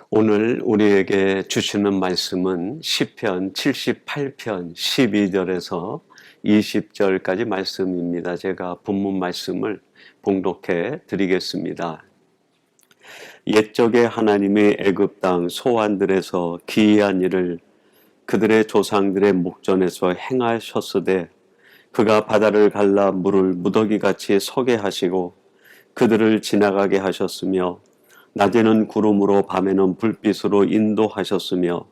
오늘 우리에게 주시는 말씀은 시편 78편 12절에서 20절까지 말씀입니다. 제가 본문 말씀을 봉독해 드리겠습니다. 옛적에 하나님이 애굽 땅 소환들에서 기이한 일을 그들의 조상들의 목전에서 행하셨으되 그가 바다를 갈라 물을 무더기같이 서게 하시고 그들을 지나가게 하셨으며 낮에는 구름으로 밤에는 불빛으로 인도하셨으며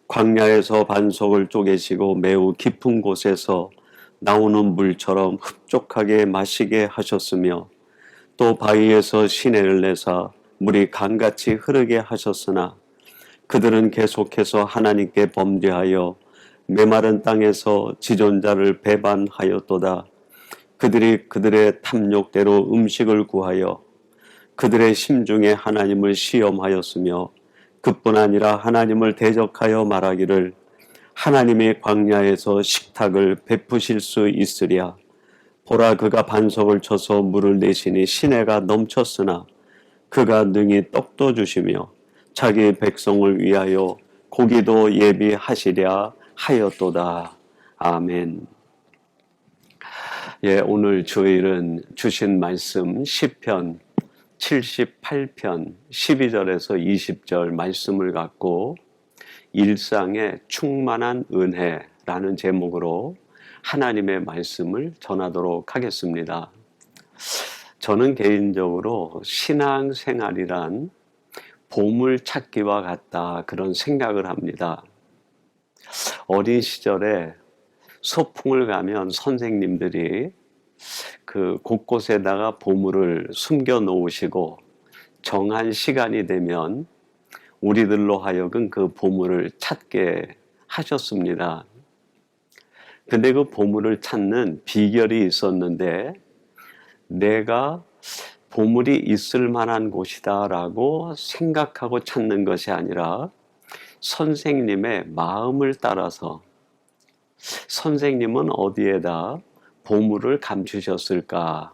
광야에서 반석을 쪼개시고 매우 깊은 곳에서 나오는 물처럼 흡족하게 마시게 하셨으며 또 바위에서 시내를 내사 물이 강같이 흐르게 하셨으나 그들은 계속해서 하나님께 범죄하여 메마른 땅에서 지존자를 배반하였도다. 그들이 그들의 탐욕대로 음식을 구하여 그들의 심중에 하나님을 시험하였으며 그뿐 아니라 하나님을 대적하여 말하기를 하나님이 광야에서 식탁을 베푸실 수 있으랴. 보라, 그가 반석을 쳐서 물을 내시니 시내가 넘쳤으나 그가 능히 떡도 주시며 자기 백성을 위하여 고기도 예비하시랴 하였도다. 아멘. 오늘 주일은 주신 말씀 시편 78편 12절에서 20절 말씀을 갖고 일상의 충만한 은혜라는 제목으로 하나님의 말씀을 전하도록 하겠습니다. 저는 개인적으로 신앙생활이란 보물찾기와 같다, 그런 생각을 합니다. 어린 시절에 소풍을 가면 선생님들이 그 곳곳에다가 보물을 숨겨 놓으시고 정한 시간이 되면 우리들로 하여금 그 보물을 찾게 하셨습니다. 근데 그 보물을 찾는 비결이 있었는데, 내가 보물이 있을 만한 곳이다라고 생각하고 찾는 것이 아니라 선생님의 마음을 따라서, 선생님은 어디에다 보물을 감추셨을까?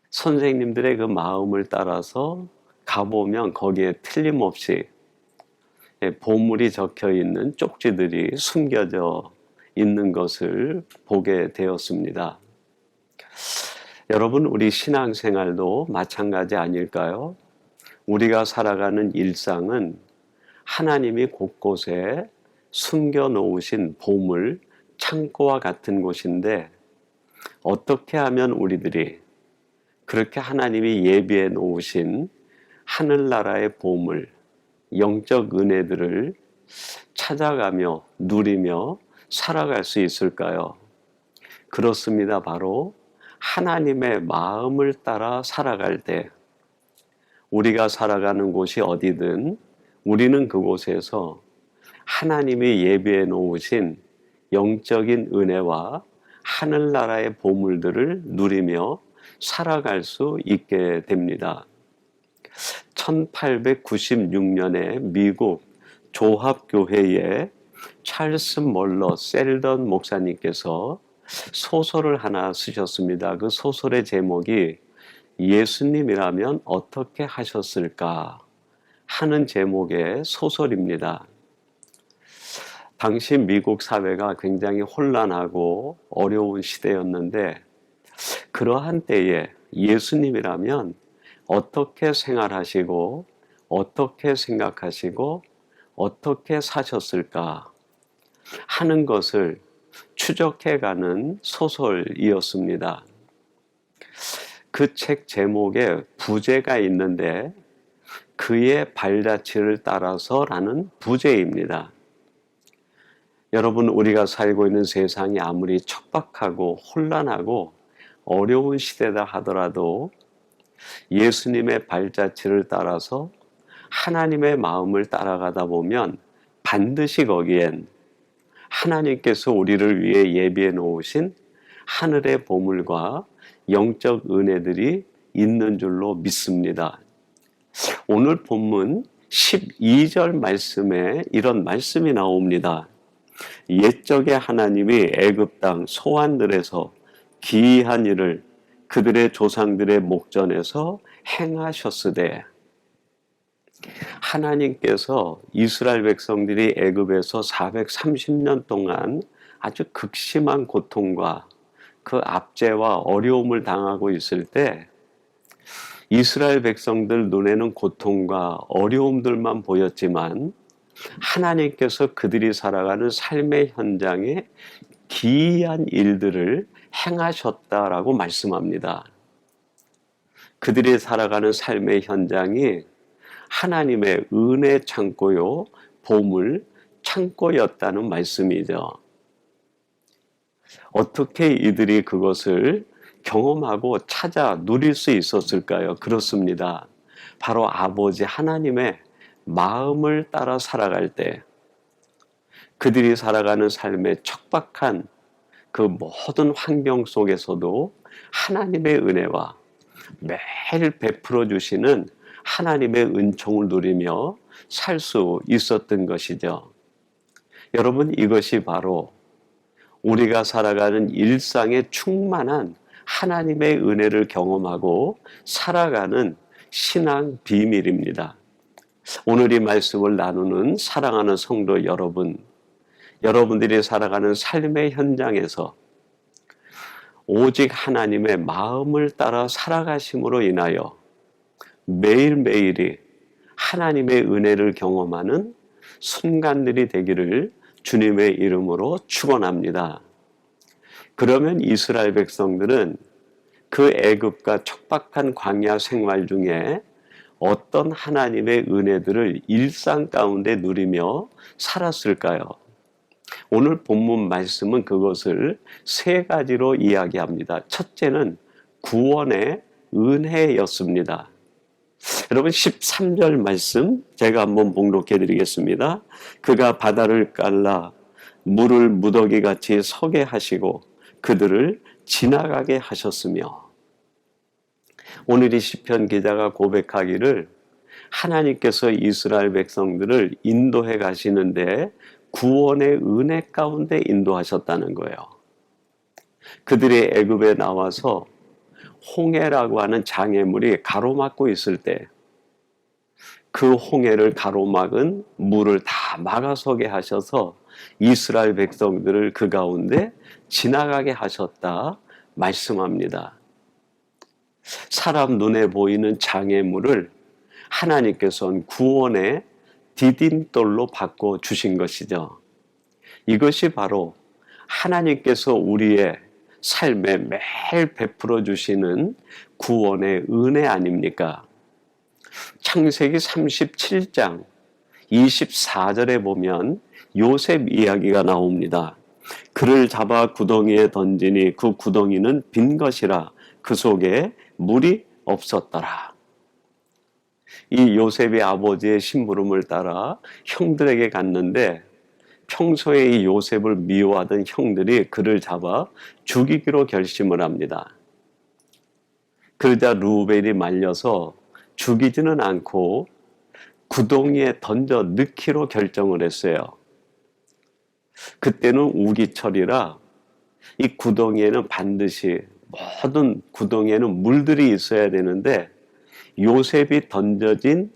선생님들의 그 마음을 따라서 가보면 거기에 틀림없이 보물이 적혀 있는 쪽지들이 숨겨져 있는 것을 보게 되었습니다. 여러분, 우리 신앙생활도 마찬가지 아닐까요? 우리가 살아가는 일상은 하나님이 곳곳에 숨겨 놓으신 보물 창고와 같은 곳인데, 어떻게 하면 우리들이 그렇게 하나님이 예비해 놓으신 하늘나라의 보물, 영적 은혜들을 찾아가며 누리며 살아갈 수 있을까요? 그렇습니다. 바로 하나님의 마음을 따라 살아갈 때, 우리가 살아가는 곳이 어디든 우리는 그곳에서 하나님이 예비해 놓으신 영적인 은혜와 하늘나라의 보물들을 누리며 살아갈 수 있게 됩니다. 1896년에 미국 조합교회에 찰스 멀러 셀던 목사님께서 소설을 하나 쓰셨습니다. 그 소설의 제목이 예수님이라면 어떻게 하셨을까 하는 제목의 소설입니다. 당시 미국 사회가 굉장히 혼란하고 어려운 시대였는데, 그러한 때에 예수님이라면 어떻게 생활하시고 어떻게 생각하시고 어떻게 사셨을까 하는 것을 추적해가는 소설이었습니다. 그 책 제목에 부제가 있는데, 그의 발자취를 따라서라는 부제입니다. 여러분, 우리가 살고 있는 세상이 아무리 척박하고 혼란하고 어려운 시대다 하더라도 예수님의 발자취를 따라서 하나님의 마음을 따라가다 보면 반드시 거기엔 하나님께서 우리를 위해 예비해 놓으신 하늘의 보물과 영적 은혜들이 있는 줄로 믿습니다. 오늘 본문 12절 말씀에 이런 말씀이 나옵니다. 옛적에 하나님이 애굽 땅 소환들에서 기이한 일을 그들의 조상들의 목전에서 행하셨으되, 하나님께서 이스라엘 백성들이 애굽에서 430년 동안 아주 극심한 고통과 그 압제와 어려움을 당하고 있을 때 이스라엘 백성들 눈에는 고통과 어려움들만 보였지만 하나님께서 그들이 살아가는 삶의 현장에 기이한 일들을 행하셨다라고 말씀합니다. 그들이 살아가는 삶의 현장이 하나님의 은혜 창고요, 보물 창고였다는 말씀이죠. 어떻게 이들이 그것을 경험하고 찾아 누릴 수 있었을까요? 그렇습니다. 바로 아버지 하나님의 마음을 따라 살아갈 때 그들이 살아가는 삶의 척박한 그 모든 환경 속에서도 하나님의 은혜와 매일 베풀어 주시는 하나님의 은총을 누리며 살 수 있었던 것이죠. 여러분, 이것이 바로 우리가 살아가는 일상에 충만한 하나님의 은혜를 경험하고 살아가는 신앙 비밀입니다. 오늘 이 말씀을 나누는 사랑하는 성도 여러분, 여러분들이 살아가는 삶의 현장에서 오직 하나님의 마음을 따라 살아가심으로 인하여 매일매일이 하나님의 은혜를 경험하는 순간들이 되기를 주님의 이름으로 축원합니다. 그러면 이스라엘 백성들은 그 애굽과 척박한 광야 생활 중에 어떤 하나님의 은혜들을 일상 가운데 누리며 살았을까요? 오늘 본문 말씀은 그것을 세 가지로 이야기합니다. 첫째는 구원의 은혜였습니다. 여러분 13절 말씀 제가 한번 봉독해 드리겠습니다. 그가 바다를 갈라 물을 무더기같이 서게 하시고 그들을 지나가게 하셨으며, 오늘 이 시편 기자가 고백하기를 하나님께서 이스라엘 백성들을 인도해 가시는데 구원의 은혜 가운데 인도하셨다는 거예요. 그들이 애굽에 나와서 홍해라고 하는 장애물이 가로막고 있을 때 그 홍해를 가로막은 물을 다 막아서게 하셔서 이스라엘 백성들을 그 가운데 지나가게 하셨다 말씀합니다. 사람 눈에 보이는 장애물을 하나님께서는 구원의 디딤돌로 바꿔 주신 것이죠. 이것이 바로 하나님께서 우리의 삶에 매일 베풀어 주시는 구원의 은혜 아닙니까? 창세기 37장 24절에 보면 요셉 이야기가 나옵니다. 그를 잡아 구덩이에 던지니 그 구덩이는 빈 것이라 그 속에 물이 없었더라. 이 요셉의 아버지의 심부름을 따라 형들에게 갔는데 평소에 이 요셉을 미워하던 형들이 그를 잡아 죽이기로 결심을 합니다. 그러자 루벤이 말려서 죽이지는 않고 구덩이에 던져 넣기로 결정을 했어요. 그때는 우기철이라 이 구덩이에는 반드시 모든 구덩이에는 물들이 있어야 되는데 요셉이 던져진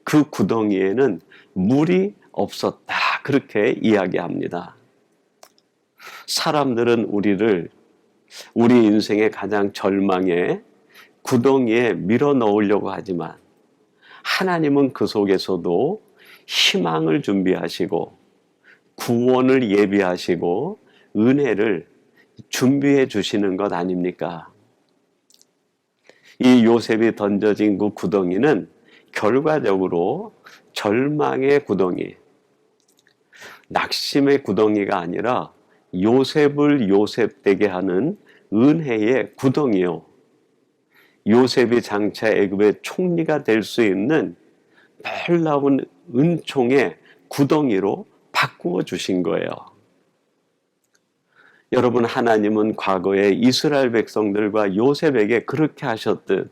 그 구덩이에는 물이 없었다. 그렇게 이야기합니다. 사람들은 우리를 우리 인생의 가장 절망의 구덩이에 밀어 넣으려고 하지만 하나님은 그 속에서도 희망을 준비하시고 구원을 예비하시고 은혜를 준비해 주시는 것 아닙니까? 이 요셉이 던져진 그 구덩이는 결과적으로 절망의 구덩이, 낙심의 구덩이가 아니라 요셉을 요셉되게 하는 은혜의 구덩이요. 요셉이 장차 애굽의 총리가 될 수 있는 놀라운 은총의 구덩이로 바꾸어 주신 거예요. 여러분, 하나님은 과거에 이스라엘 백성들과 요셉에게 그렇게 하셨듯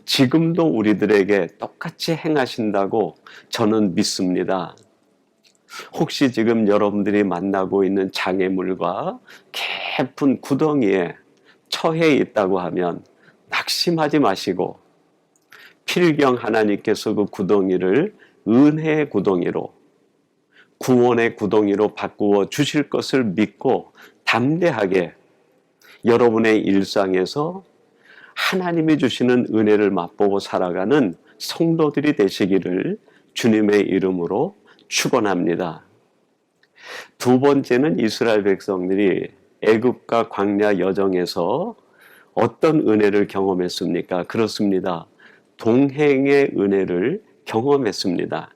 지금도 우리들에게 똑같이 행하신다고 저는 믿습니다. 혹시 지금 여러분들이 만나고 있는 장애물과 깊은 구덩이에 처해 있다고 하면 낙심하지 마시고 필경 하나님께서 그 구덩이를 은혜의 구덩이로, 구원의 구덩이로 바꾸어 주실 것을 믿고 담대하게 여러분의 일상에서 하나님이 주시는 은혜를 맛보고 살아가는 성도들이 되시기를 주님의 이름으로 축원합니다. 두 번째는 이스라엘 백성들이 애굽과 광야 여정에서 어떤 은혜를 경험했습니까? 그렇습니다. 동행의 은혜를 경험했습니다.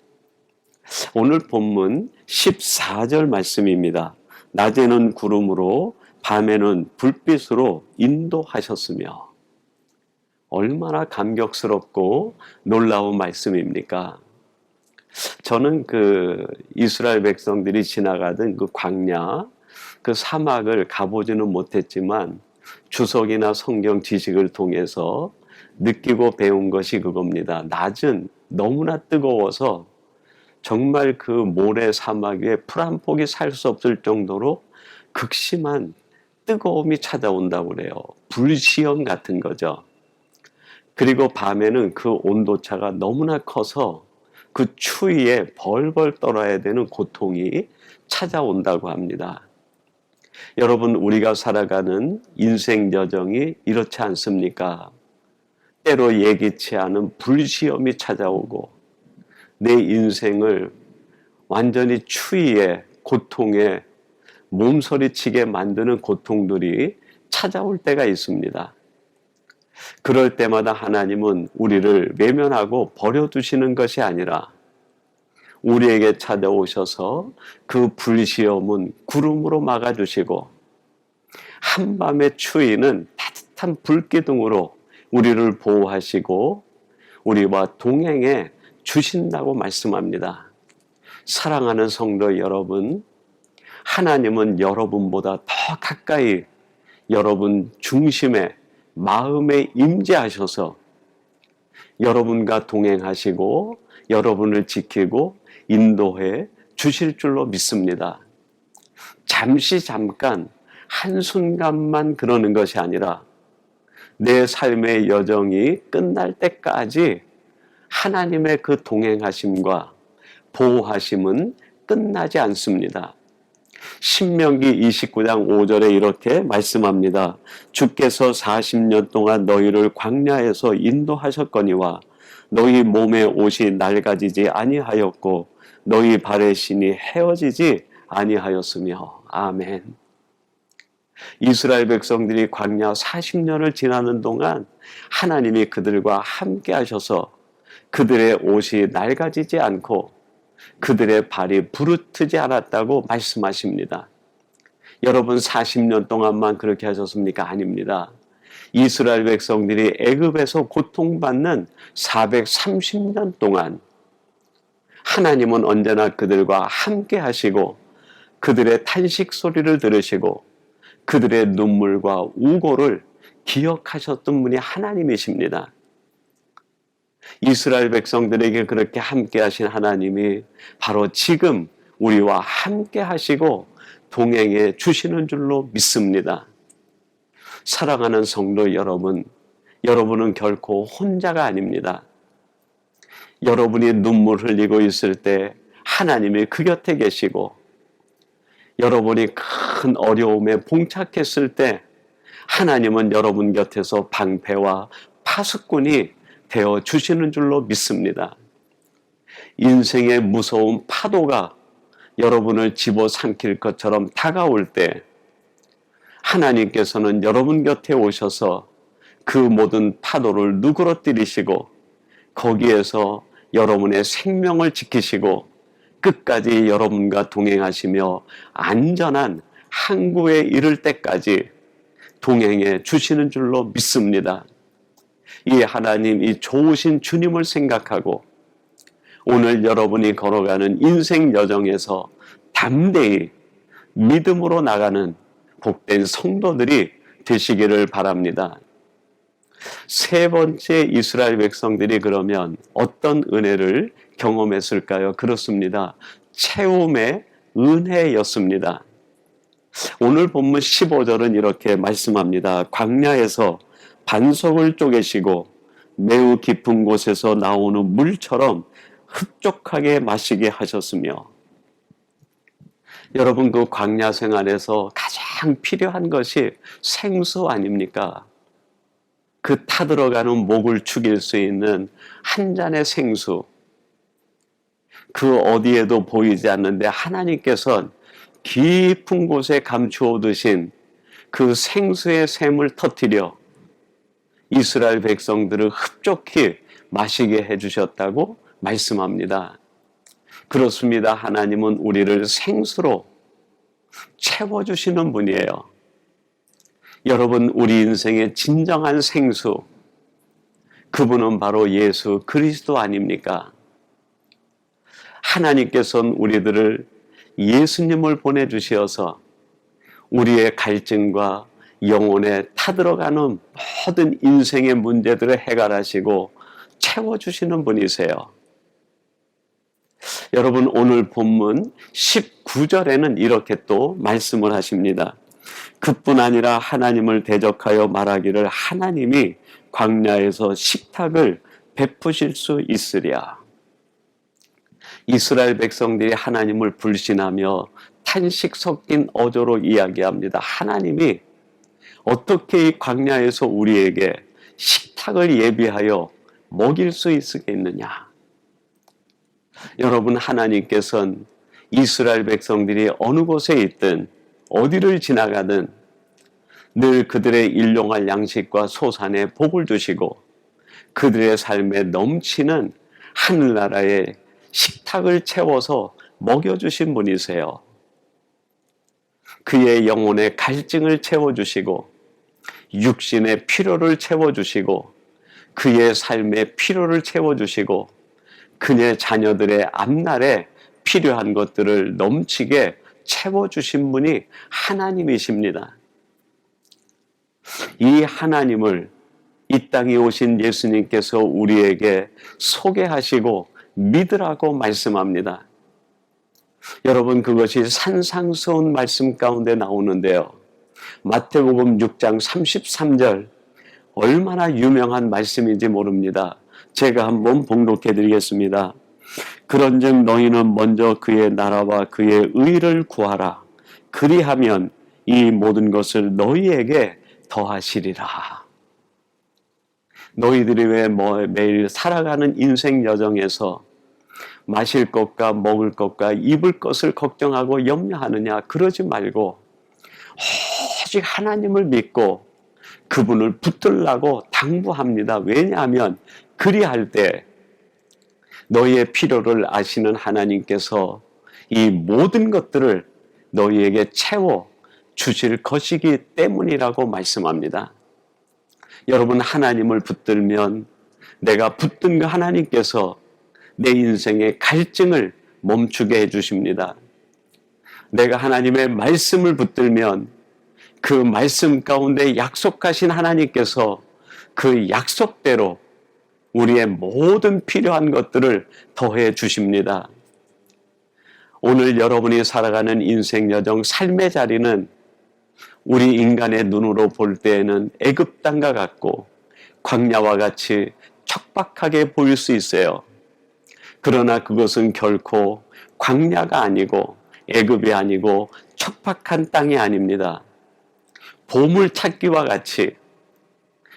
오늘 본문 14절 말씀입니다. 낮에는 구름으로 밤에는 불빛으로 인도하셨으며. 얼마나 감격스럽고 놀라운 말씀입니까? 저는 그 이스라엘 백성들이 지나가던 그 광야, 그 사막을 가보지는 못했지만 주석이나 성경 지식을 통해서 느끼고 배운 것이 그겁니다. 낮은 너무나 뜨거워서 정말 그 모래 사막 위에 풀 한 폭이 살 수 없을 정도로 극심한 뜨거움이 찾아온다고 그래요. 불시험 같은 거죠. 그리고 밤에는 그 온도차가 너무나 커서 그 추위에 벌벌 떨어야 되는 고통이 찾아온다고 합니다. 여러분, 우리가 살아가는 인생 여정이 이렇지 않습니까? 때로 예기치 않은 불시험이 찾아오고 내 인생을 완전히 추위에, 고통에 몸서리치게 만드는 고통들이 찾아올 때가 있습니다. 그럴 때마다 하나님은 우리를 외면하고 버려두시는 것이 아니라 우리에게 찾아오셔서 그 불시험은 구름으로 막아주시고 한밤의 추위는 따뜻한 불기둥으로 우리를 보호하시고 우리와 동행해 주신다고 말씀합니다. 사랑하는 성도 여러분, 하나님은 여러분보다 더 가까이 여러분 중심에 마음에 임재하셔서 여러분과 동행하시고 여러분을 지키고 인도해 주실 줄로 믿습니다. 잠깐 한순간만 그러는 것이 아니라 내 삶의 여정이 끝날 때까지 하나님의 그 동행하심과 보호하심은 끝나지 않습니다. 신명기 29장 5절에 이렇게 말씀합니다. 주께서 40년 동안 너희를 광야에서 인도하셨거니와 너희 몸의 옷이 낡아지지 아니하였고 너희 발의 신이 헤어지지 아니하였으며. 아멘. 이스라엘 백성들이 광야 40년을 지나는 동안 하나님이 그들과 함께 하셔서 그들의 옷이 낡아지지 않고 그들의 발이 부르트지 않았다고 말씀하십니다. 여러분, 40년 동안만 그렇게 하셨습니까? 아닙니다. 이스라엘 백성들이 애굽에서 고통받는 430년 동안 하나님은 언제나 그들과 함께 하시고 그들의 탄식 소리를 들으시고 그들의 눈물과 우고를 기억하셨던 분이 하나님이십니다. 이스라엘 백성들에게 그렇게 함께 하신 하나님이 바로 지금 우리와 함께 하시고 동행해 주시는 줄로 믿습니다. 사랑하는 성도 여러분, 여러분은 결코 혼자가 아닙니다. 여러분이 눈물 흘리고 있을 때 하나님이 그 곁에 계시고 여러분이 큰 어려움에 봉착했을 때 하나님은 여러분 곁에서 방패와 파수꾼이 되어 주시는 줄로 믿습니다. 인생의 무서운 파도가 여러분을 집어삼킬 것처럼 다가올 때 하나님께서는 여러분 곁에 오셔서 그 모든 파도를 누그러뜨리시고 거기에서 여러분의 생명을 지키시고 끝까지 여러분과 동행하시며 안전한 항구에 이를 때까지 동행해 주시는 줄로 믿습니다. 이 하나님, 이 좋으신 주님을 생각하고 오늘 여러분이 걸어가는 인생 여정에서 담대히 믿음으로 나가는 복된 성도들이 되시기를 바랍니다. 세 번째, 이스라엘 백성들이 그러면 어떤 은혜를 경험했을까요? 그렇습니다. 채움의 은혜였습니다. 오늘 본문 15절은 이렇게 말씀합니다. 광야에서 반석을 쪼개시고 매우 깊은 곳에서 나오는 물처럼 흡족하게 마시게 하셨으며, 여러분 그 광야 생활에서 가장 필요한 것이 생수 아닙니까? 그 타들어가는 목을 죽일 수 있는 한 잔의 생수, 그 어디에도 보이지 않는데 하나님께서는 깊은 곳에 감추어 두신 그 생수의 샘을 터뜨려 이스라엘 백성들을 흡족히 마시게 해주셨다고 말씀합니다. 그렇습니다. 하나님은 우리를 생수로 채워주시는 분이에요. 여러분, 우리 인생의 진정한 생수, 그분은 바로 예수 그리스도 아닙니까? 하나님께서는 우리들을 예수님을 보내주셔서 우리의 갈증과 영혼에 타들어가는 모든 인생의 문제들을 해결하시고 채워주시는 분이세요. 여러분, 오늘 본문 19절에는 이렇게 또 말씀을 하십니다. 그뿐 아니라 하나님을 대적하여 말하기를 하나님이 광야에서 식탁을 베푸실 수 있으랴. 이스라엘 백성들이 하나님을 불신하며 탄식 섞인 어조로 이야기합니다. 하나님이 어떻게 이 광야에서 우리에게 식탁을 예비하여 먹일 수 있겠느냐. 여러분, 하나님께서는 이스라엘 백성들이 어느 곳에 있든 어디를 지나가든 늘 그들의 일용할 양식과 소산에 복을 두시고 그들의 삶에 넘치는 하늘나라의 식탁을 채워서 먹여주신 분이세요. 그의 영혼의 갈증을 채워주시고 육신의 필요를 채워주시고 그의 삶의 필요를 채워주시고 그의 자녀들의 앞날에 필요한 것들을 넘치게 채워주신 분이 하나님이십니다. 이 하나님을 이 땅에 오신 예수님께서 우리에게 소개하시고 믿으라고 말씀합니다. 여러분, 그것이 산상수훈 말씀 가운데 나오는데요. 마태복음 6장 33절, 얼마나 유명한 말씀인지 모릅니다. 제가 한번 봉독해 드리겠습니다. 그런즉 너희는 먼저 그의 나라와 그의 의를 구하라. 그리하면 이 모든 것을 너희에게 더하시리라. 너희들이 왜 매일 살아가는 인생 여정에서 마실 것과 먹을 것과 입을 것을 걱정하고 염려하느냐? 그러지 말고 오직 하나님을 믿고 그분을 붙들라고 당부합니다. 왜냐하면 그리할 때 너희의 필요를 아시는 하나님께서 이 모든 것들을 너희에게 채워 주실 것이기 때문이라고 말씀합니다. 여러분, 하나님을 붙들면 내가 붙든 그 하나님께서 내 인생의 갈증을 멈추게 해주십니다. 내가 하나님의 말씀을 붙들면 그 말씀 가운데 약속하신 하나님께서 그 약속대로 우리의 모든 필요한 것들을 더해 주십니다. 오늘 여러분이 살아가는 인생 여정, 삶의 자리는 우리 인간의 눈으로 볼 때에는 애굽 땅과 같고 광야와 같이 척박하게 보일 수 있어요. 그러나 그것은 결코 광야가 아니고 애굽이 아니고 척박한 땅이 아닙니다. 보물 찾기와 같이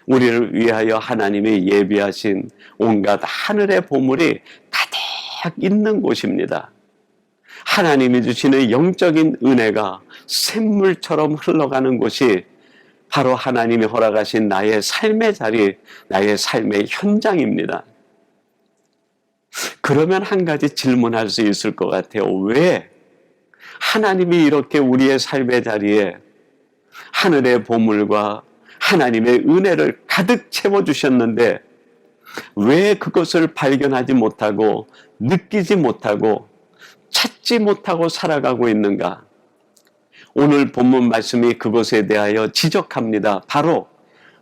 우리를 위하여 하나님이 예비하신 온갖 하늘의 보물이 가득 있는 곳입니다. 하나님이 주시는 영적인 은혜가 샘물처럼 흘러가는 곳이 바로 하나님이 허락하신 나의 삶의 자리, 나의 삶의 현장입니다. 그러면 한 가지 질문할 수 있을 것 같아요. 왜 하나님이 이렇게 우리의 삶의 자리에 하늘의 보물과 하나님의 은혜를 가득 채워주셨는데 왜 그것을 발견하지 못하고 느끼지 못하고 찾지 못하고 살아가고 있는가? 오늘 본문 말씀이 그것에 대하여 지적합니다. 바로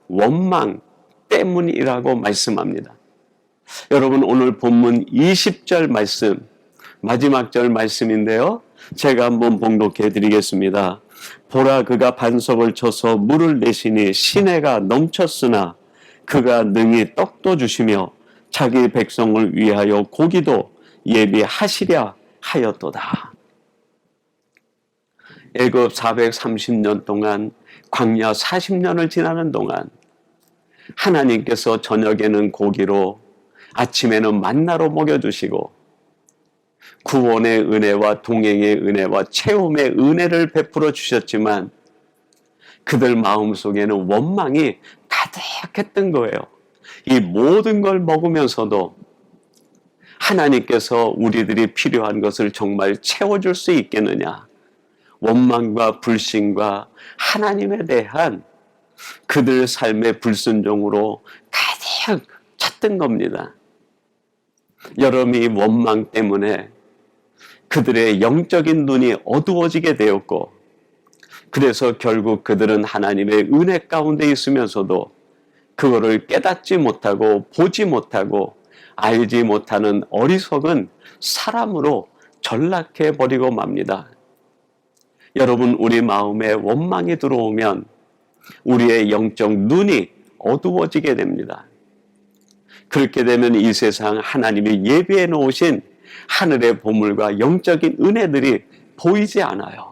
원망 때문이라고 말씀합니다. 여러분, 오늘 본문 20절 말씀, 마지막 절 말씀인데요. 제가 한번 봉독해 드리겠습니다. 보라, 그가 반석을 쳐서 물을 내시니 시내가 넘쳤으나 그가 능히 떡도 주시며 자기 백성을 위하여 고기도 예비하시랴 하였도다. 애굽 430년 동안, 광야 40년을 지나는 동안 하나님께서 저녁에는 고기로, 아침에는 만나로 먹여주시고 구원의 은혜와 동행의 은혜와 체험의 은혜를 베풀어 주셨지만 그들 마음속에는 원망이 가득했던 거예요. 이 모든 걸 먹으면서도 하나님께서 우리들이 필요한 것을 정말 채워줄 수 있겠느냐, 원망과 불신과 하나님에 대한 그들 삶의 불순종으로 가득 찼던 겁니다. 여러분이 원망 때문에 그들의 영적인 눈이 어두워지게 되었고, 그래서 결국 그들은 하나님의 은혜 가운데 있으면서도 그거를 깨닫지 못하고 보지 못하고 알지 못하는 어리석은 사람으로 전락해 버리고 맙니다. 여러분, 우리 마음에 원망이 들어오면 우리의 영적 눈이 어두워지게 됩니다. 그렇게 되면 이 세상 하나님이 예비해 놓으신 하늘의 보물과 영적인 은혜들이 보이지 않아요.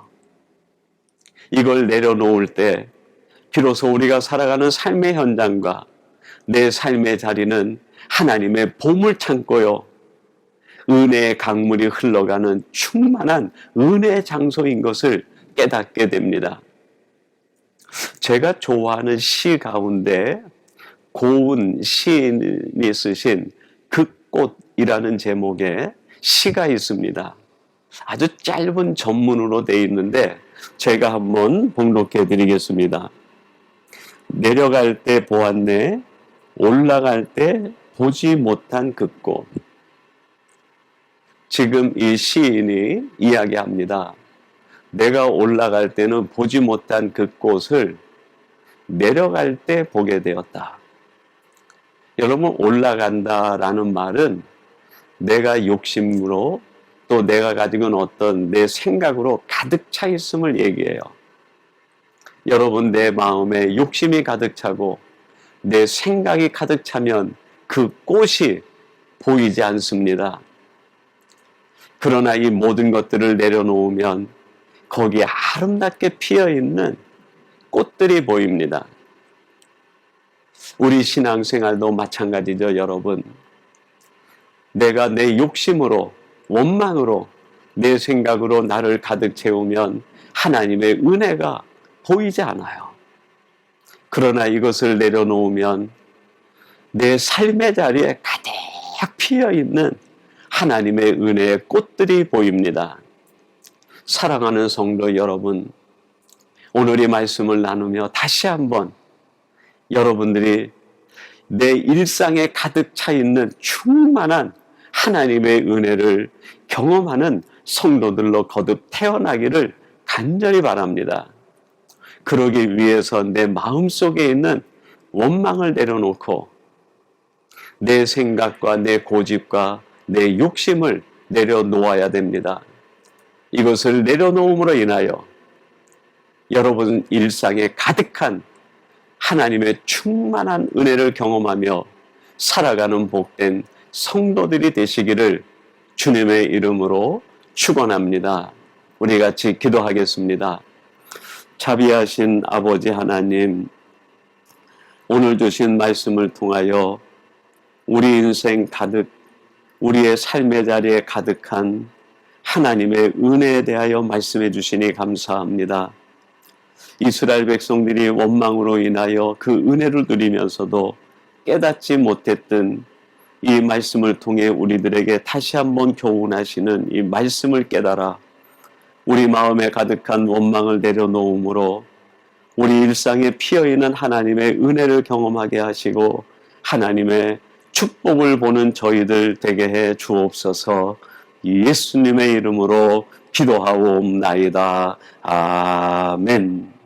이걸 내려놓을 때 비로소 우리가 살아가는 삶의 현장과 내 삶의 자리는 하나님의 보물 창고요, 은혜의 강물이 흘러가는 충만한 은혜의 장소인 것을 깨닫게 됩니다. 제가 좋아하는 시 가운데 고운 시인이 쓰신 그 꽃이라는 제목의 시가 있습니다. 아주 짧은 전문으로 되어 있는데 제가 한번 봉독해 드리겠습니다. 내려갈 때 보았네, 올라갈 때 보지 못한 그 꽃. 지금 이 시인이 이야기합니다. 내가 올라갈 때는 보지 못한 그 꽃을 내려갈 때 보게 되었다. 여러분, 올라간다라는 말은 내가 욕심으로 또 내가 가지고 있는 어떤 내 생각으로 가득 차 있음을 얘기해요. 여러분, 내 마음에 욕심이 가득 차고 내 생각이 가득 차면 그 꽃이 보이지 않습니다. 그러나 이 모든 것들을 내려놓으면 거기에 아름답게 피어있는 꽃들이 보입니다. 우리 신앙생활도 마찬가지죠, 여러분. 내가 내 욕심으로, 원망으로, 내 생각으로 나를 가득 채우면 하나님의 은혜가 보이지 않아요. 그러나 이것을 내려놓으면 내 삶의 자리에 가득 피어있는 하나님의 은혜의 꽃들이 보입니다. 사랑하는 성도 여러분, 오늘 이 말씀을 나누며 다시 한번 여러분들이 내 일상에 가득 차 있는 충만한 하나님의 은혜를 경험하는 성도들로 거듭 태어나기를 간절히 바랍니다. 그러기 위해서 내 마음속에 있는 원망을 내려놓고 내 생각과 내 고집과 내 욕심을 내려놓아야 됩니다. 이것을 내려놓음으로 인하여 여러분 일상에 가득한 하나님의 충만한 은혜를 경험하며 살아가는 복된 성도들이 되시기를 주님의 이름으로 축원합니다. 우리 같이 기도하겠습니다. 자비하신 아버지 하나님, 오늘 주신 말씀을 통하여 우리 인생 가득, 우리의 삶의 자리에 가득한 하나님의 은혜에 대하여 말씀해 주시니 감사합니다. 이스라엘 백성들이 원망으로 인하여 그 은혜를 누리면서도 깨닫지 못했던 이 말씀을 통해 우리들에게 다시 한번 교훈하시는 이 말씀을 깨달아 우리 마음에 가득한 원망을 내려놓음으로 우리 일상에 피어있는 하나님의 은혜를 경험하게 하시고 하나님의 축복을 보는 저희들 되게 해 주옵소서. 예수님의 이름으로 기도하옵나이다. 아멘.